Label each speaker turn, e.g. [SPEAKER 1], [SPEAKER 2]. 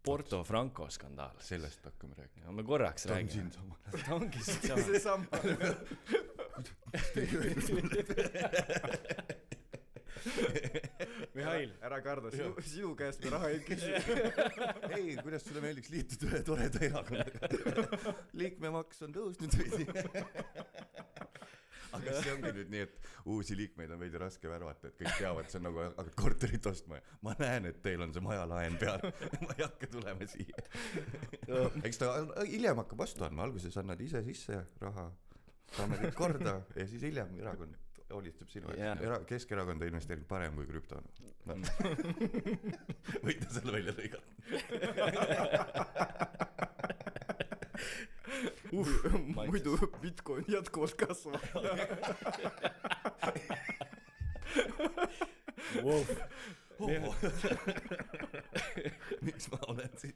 [SPEAKER 1] Porto Franco skandaal.
[SPEAKER 2] Sellest hakkame rääkima.
[SPEAKER 1] Ja me korraks
[SPEAKER 2] ta
[SPEAKER 1] räägime. Ta ongi
[SPEAKER 3] see sama.
[SPEAKER 1] Mihhail.
[SPEAKER 3] Ära karda, sinu käest me raha ei küsi.
[SPEAKER 2] Ei, kuidas sulle meeldiks liituda ühe toreda erakonnaga? Liikmemaks on tõusnud veidi. Aga see ongi nüüd nii, et uusi liikmeid on veidi raske värvata, et kõik teavad, see on nagu hakkad korterit ostma. Ma näen, et teil on see majalaen peal. Ma ei hakka tulema siia. Eks ta hiljem hakkab vastu andma. Alguses annad ise sisse raha, saame kõik korda ja siis hiljem erakond hoolitseb sinu. Keskerakond on investeerinud parem kui krüpto. Võite selle välja lõigata.
[SPEAKER 3] Muidu Bitcoin jätkuvalt kasvab.
[SPEAKER 1] Wow.
[SPEAKER 2] Miks ma olen siin?